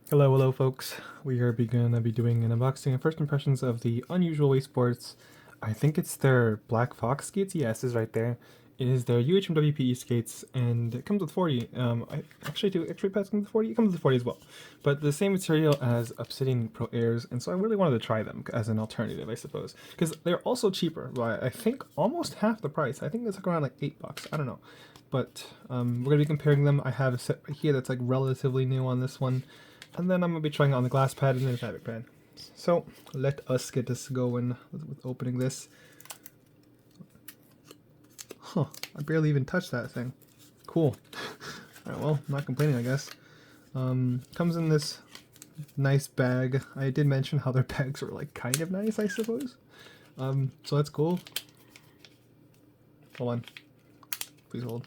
Hello, hello folks. We are gonna be doing an unboxing and first impressions of the unusual Waysports. I think it's their Black Fox skates. Yes, it's right there. It is their UHMWPE skates, and it comes with 40. I actually do X-ray pads come with 40. It comes with 40 as well, but the same material as Obsidian Pro Airs, and so I really wanted to try them as an alternative, I suppose, because they're also cheaper. By I think almost half the price. I think it's like around like $8. I don't know, but we're gonna be comparing them. I have a set right here that's like relatively new on this one. And then I'm going to be trying it on the glass pad and then the fabric pad. So let us get this going with opening this. Huh, I barely even touched that thing. Cool. Alright, well, I'm not complaining, I guess. Comes in this nice bag. I did mention how their bags were like kind of nice, I suppose. So that's cool. Hold on. Please hold.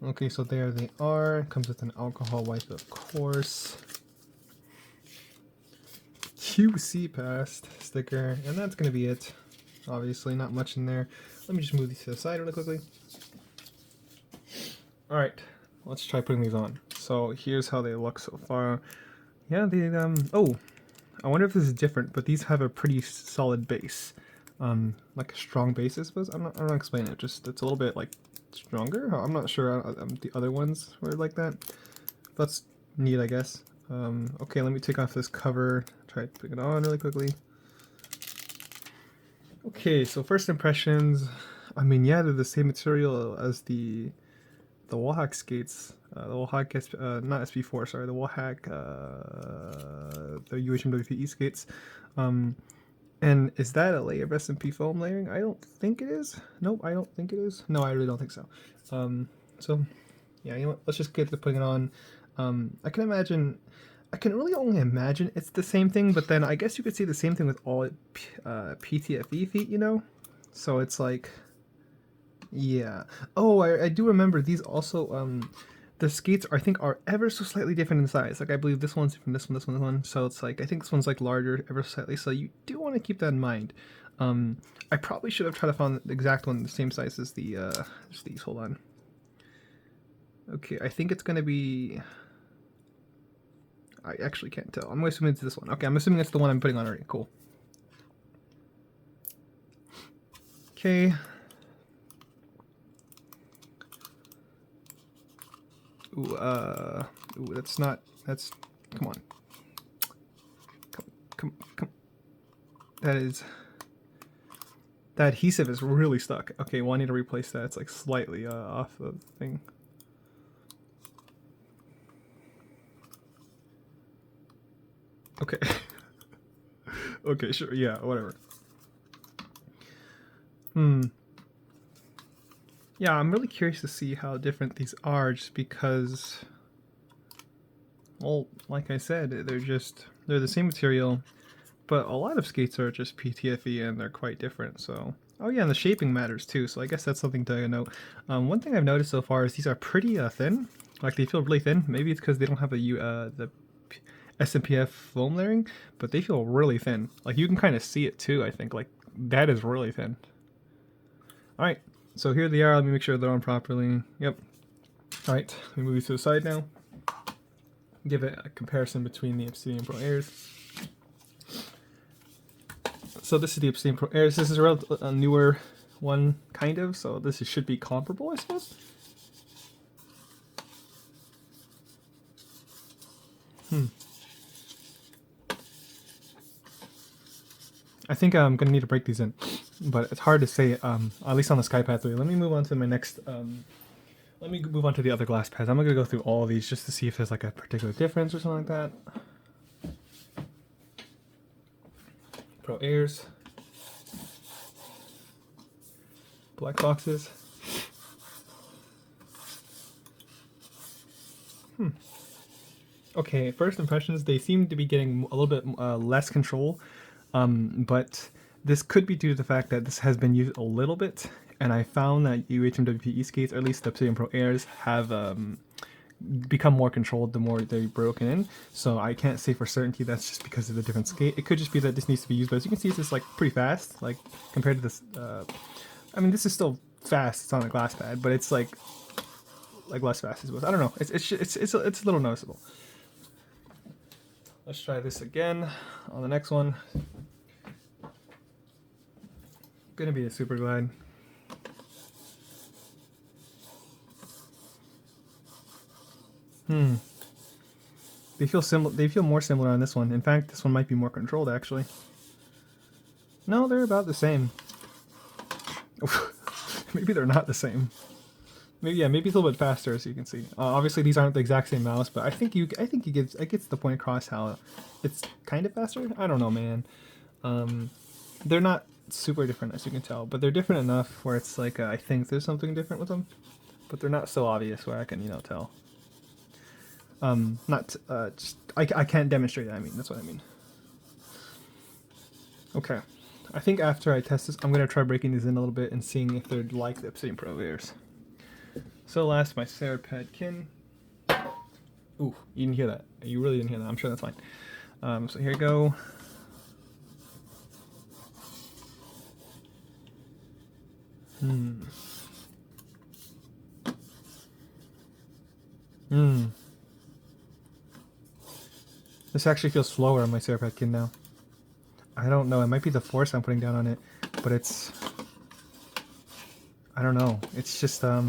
Okay, so there they are. Comes with an alcohol wipe, of course. QC passed sticker, and that's gonna be it. Obviously, not much in there. Let me just move these to the side really quickly. Alright, let's try putting these on. So here's how they look so far. Yeah, they, oh, I wonder if this is different, but these have a pretty solid base. Like a strong base, I suppose. I'm not explaining it, just it's a little bit like stronger. I'm not sure the other ones were like that. That's neat, I guess. Okay, let me take off this cover, try to put it on really quickly. Okay, so first impressions, I mean, yeah, they're the same material as the wallhack skates. The wallhack, not SP4, sorry, the wallhack, the UHMWPE skates. And is that a layer of SMP foam layering? I don't think it is. Nope, I don't think it is. No, I really don't think so. So, yeah, you know what? Let's just get to putting it on. I can really only imagine it's the same thing, but then I guess you could see the same thing with all PTFE feet, you know? So it's like, yeah. Oh, I do remember these also, the skates I think are ever so slightly different in size. Like I believe this one's from this one, this one, this one. So it's like I think this one's like larger ever so slightly. So you do want to keep that in mind. I probably should have tried to find the exact one the same size as the just these. Hold on. Okay, I think it's gonna be. I actually can't tell. I'm assuming it's this one. Okay, I'm assuming it's the one I'm putting on already. Cool. Okay. Ooh, that's not. That's. Come on. Come. That is. That adhesive is really stuck. Okay, well I need to replace that. It's like slightly off the thing. Okay. Okay, sure. Yeah, whatever. Yeah, I'm really curious to see how different these are just because, well, like I said, they're the same material, but a lot of skates are just PTFE and they're quite different, so. Oh yeah, and the shaping matters too, so I guess that's something to note. One thing I've noticed so far is these are pretty thin. Like they feel really thin. Maybe it's because they don't have the SMPF foam layering, but they feel really thin. Like you can kind of see it too, I think. Like that is really thin. Alright, so here they are. Let me make sure they're on properly. Yep. Alright, let me move these to the side now. Give it a comparison between the Obsidian Pro Airs. So this is the Obsidian Pro Airs. This is a newer one, kind of, so this should be comparable, I suppose. I think I'm gonna need to break these in, but it's hard to say. At least on the SkyPad 3. Let me move on to my next. Let me move on to the other glass pads. I'm gonna go through all of these just to see if there's like a particular difference or something like that. Pro Airs, black boxes. Okay, first impressions. They seem to be getting a little bit less control. But this could be due to the fact that this has been used a little bit, and I found that UHMWPE skates, or at least the Obsidian Pro Airs, have become more controlled the more they're broken in. So I can't say for certainty that's just because of the different skate. It could just be that this needs to be used, but as you can see, it's just like pretty fast, like compared to this. I mean, this is still fast. It's on a glass pad, but it's like less fast, I suppose. I don't know. It's a little noticeable. Let's try this again on the next one. Gonna be a super glide. They feel similar. They feel more similar on this one. In fact, this one might be more controlled actually. No, they're about the same. Maybe they're not the same. Maybe yeah, maybe it's a little bit faster, as you can see. Obviously, these aren't the exact same mouse, but I think it gets the point across how it's kind of faster. I don't know, man. They're not super different, as you can tell, but they're different enough where it's like I think there's something different with them, but they're not so obvious where I can tell. Not just I can't demonstrate it. I mean, that's what I mean. Okay, I think after I test this, I'm gonna try breaking these in a little bit and seeing if they're like the Obsidian Pro Airs. So last, my Serapad Kin. Ooh, you didn't hear that. You really didn't hear that. I'm sure that's fine. So here we go. This actually feels slower on my Serapad Kin now. I don't know. It might be the force I'm putting down on it, but it's... I don't know. It's just, I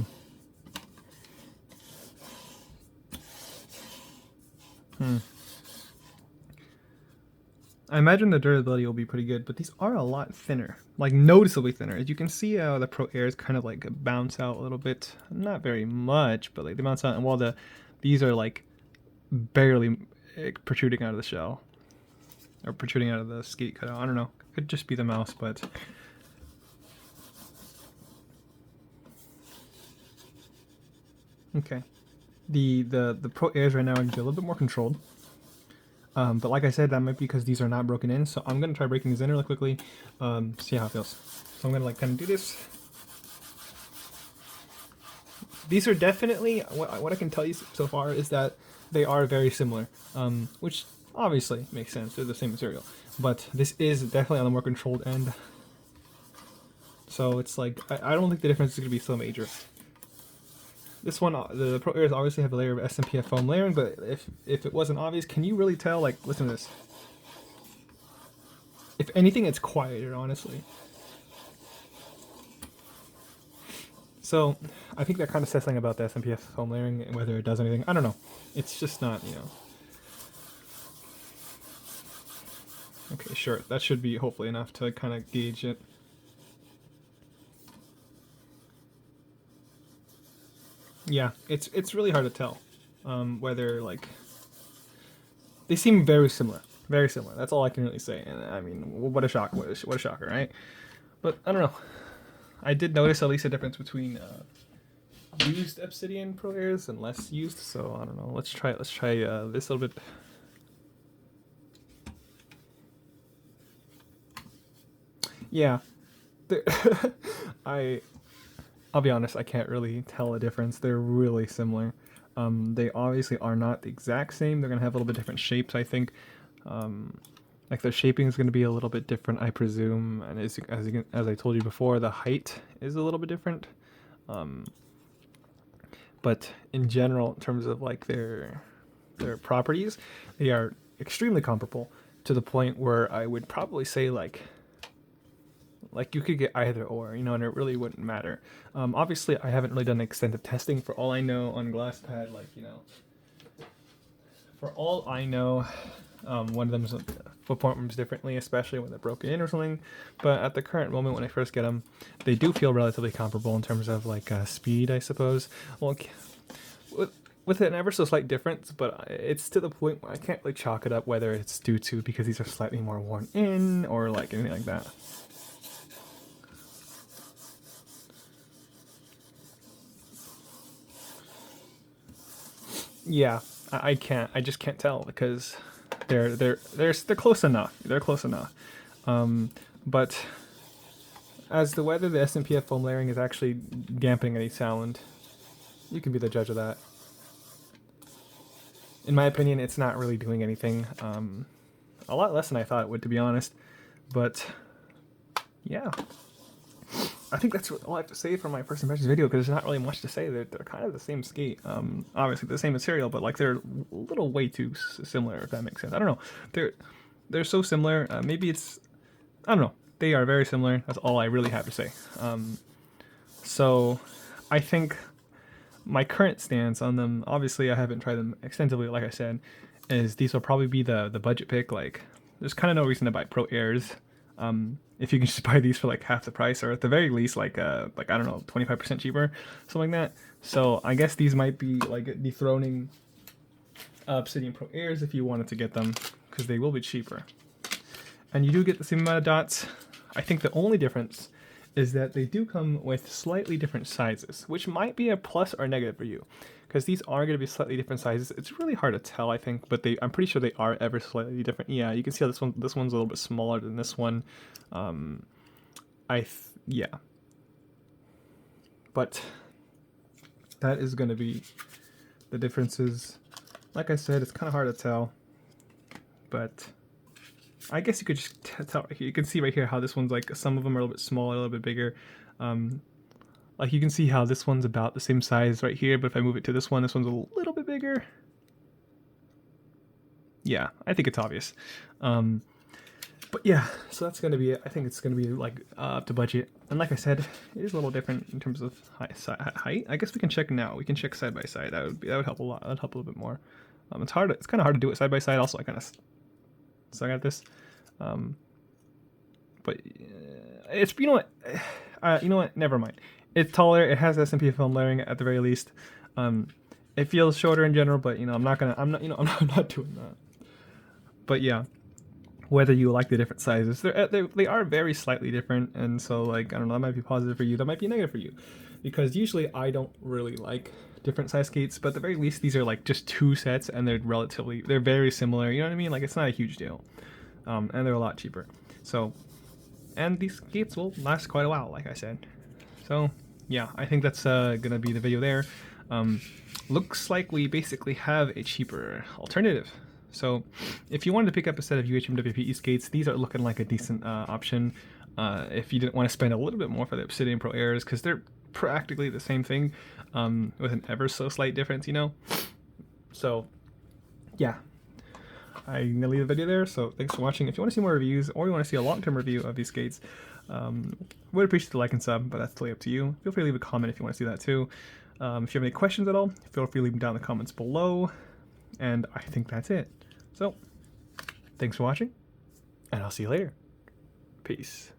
imagine the durability will be pretty good, but these are a lot thinner. Like, noticeably thinner. As you can see, the Pro Airs kind of, like, bounce out a little bit. Not very much, but, like, they bounce out. And while these are, like, barely protruding out of the shell. Or protruding out of the skate cutout. I don't know. Could just be the mouse, but... Okay. The Pro Airs right now are a little bit more controlled. But like I said, that might be because these are not broken in. So I'm going to try breaking these in really quickly, see how it feels. So I'm going to like kind of do this. These are definitely, what I can tell you so far is that they are very similar, which obviously makes sense. They're the same material. But this is definitely on the more controlled end. So it's like, I don't think the difference is going to be so major. This one, the Pro Airs obviously have a layer of SMPF foam layering, but if it wasn't obvious, can you really tell? Like, listen to this. If anything, it's quieter, honestly. So, I think that kind of says something about the SMPF foam layering, and whether it does anything. I don't know. It's just not, Okay, sure. That should be hopefully enough to kind of gauge it. Yeah, it's really hard to tell whether, like, they seem very similar. Very similar. That's all I can really say. And I mean, what a shock! What a shocker, right? But I don't know. I did notice at least a difference between used Obsidian Pro Airs and less used. So I don't know. Let's try this a little bit. Yeah, I'll be honest, I can't really tell a difference. They're really similar. They obviously are not the exact same. They're gonna have a little bit different shapes, I think. Like the shaping is gonna be a little bit different, I presume. And as I told you before, the height is a little bit different. But in general, in terms of like their properties, they are extremely comparable to the point where I would probably say like you could get either or, and it really wouldn't matter. Obviously, I haven't really done extensive testing. For all I know on GlassPad, for all I know, one of them's performs differently, especially when they're broken in or something. But at the current moment, when I first get them, they do feel relatively comparable in terms of like speed, I suppose. Well, with an ever so slight difference, but it's to the point where I can't really chalk it up whether it's due to because these are slightly more worn in or like anything like that. Yeah, I can't. I just can't tell because they're close enough. They're close enough. But as to whether the SMPF foam layering is actually dampening any sound, you can be the judge of that. In my opinion, it's not really doing anything. A lot less than I thought it would, to be honest. But yeah. I think that's all I have to say for my first impressions video, because there's not really much to say. They're kind of the same skate, obviously the same material, but like they're a little way too similar, if that makes sense. I don't know. They're so similar. Maybe it's, I don't know. They are very similar. That's all I really have to say. So I think my current stance on them, obviously I haven't tried them extensively, like I said, is these will probably be the budget pick. Like, there's kind of no reason to buy Pro Airs if you can just buy these for like half the price, or at the very least like I don't know, 25% cheaper, something like that. So I guess these might be like dethroning Obsidian Pro Airs if you wanted to get them, because they will be cheaper. And you do get the same amount of dots. I think the only difference is that they do come with slightly different sizes, which might be a plus or negative for you, because these are going to be slightly different sizes. It's really hard to tell, I think, but I'm pretty sure they are ever slightly different. Yeah, you can see how this one's a little bit smaller than this one. Yeah, but that is going to be the differences. Like I said, it's kind of hard to tell, but I guess you could just tell right here. You can see right here how this one's like, some of them are a little bit smaller, a little bit bigger. Like you can see how this one's about the same size right here, but if I move it to this one's a little bit bigger. Yeah, I think it's obvious. But yeah, so that's going to be it. I think it's going to be like up to budget. And like I said, it is a little different in terms of height. I guess we can check now. We can check side by side. That would help a lot. That would help a little bit more. It's hard. It's kind of hard to do it side by side. Also, I kind of suck at this. But it's, you know what? Never mind. It's taller. It has SMP film layering at the very least. It feels shorter in general, but I'm not doing that. But yeah, whether you like the different sizes, they are very slightly different, and so like I don't know, that might be positive for you, that might be negative for you, because usually I don't really like different size skates, but at the very least these are like just 2 sets, and they're very similar. You know what I mean? Like it's not a huge deal, and they're a lot cheaper. So, and these skates will last quite a while, like I said. So yeah, I think that's gonna be the video there. Looks like we basically have a cheaper alternative. So if you wanted to pick up a set of UHMWPE skates, these are looking like a decent option. If you didn't want to spend a little bit more for the Obsidian Pro Airs, because they're practically the same thing, with an ever so slight difference, So yeah, I'm gonna leave the video there. So thanks for watching. If you want to see more reviews, or you want to see a long-term review of these skates, would appreciate the like and sub, but that's totally up to you. Feel free to leave a comment if you want to see that too. If you have any questions at all, feel free to leave them down in the comments below. And I think that's it. So, thanks for watching, and I'll see you later. Peace.